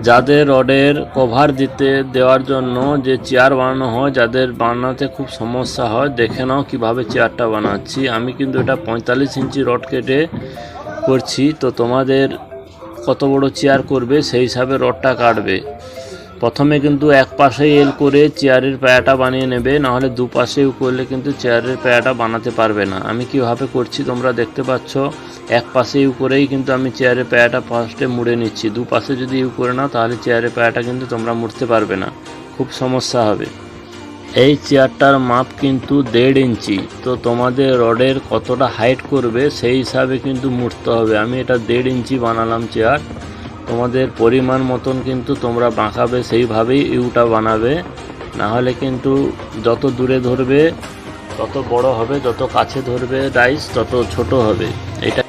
যাদের রডের কভার দেওয়ার জন্য যে চেয়ার বানানো হয়, যাদের বানাতে খুব সমস্যা হয়, দেখে নাও কীভাবে চেয়ারটা বানাচ্ছি। আমি কিন্তু এটা 45 ইঞ্চি রড কেটে করছি। তো তোমাদের কত বড় চেয়ার করবে সেই হিসাবে রডটা কাটবে। প্রথমে কিন্তু এক পাশে এল করে চেয়ারের পায়াটা বানিয়ে নেবে, নাহলে দুপাশে ইউ করলে কিন্তু চেয়ারের পায়াটা বানাতে পারবে না। আমি কিভাবে করছি তোমরা দেখতে পাচ্ছ। এক পাশে ইউ করেই কিন্তু আমি চেয়ারের পায়াটা ফার্স্টে মুড়ে নিচ্ছি। দুপাশে যদি ইউ করে নাও তাহলে চেয়ারের পায়াটা কিন্তু তোমরা মুড়তে পারবে না, খুব সমস্যা হবে। এই চেয়ারটার মাপ কিন্তু 1.5 ইঞ্চি। তো তোমাদের রডের কতটা হাইট করবে সেই হিসাবে কিন্তু মুড়তে হবে। আমি এটা 1.5 ইঞ্চি বানালাম চেয়ার। তোমাদের পরিমাণ মতন কিন্তু তোমরা বাঁকাবে, সেইভাবেই ইউটা বানাবে। না হলে কিন্তু যত দূরে ধরবে তত বড় হবে, যত কাছে ধরবে ডাইস তত ছোট হবে। এটা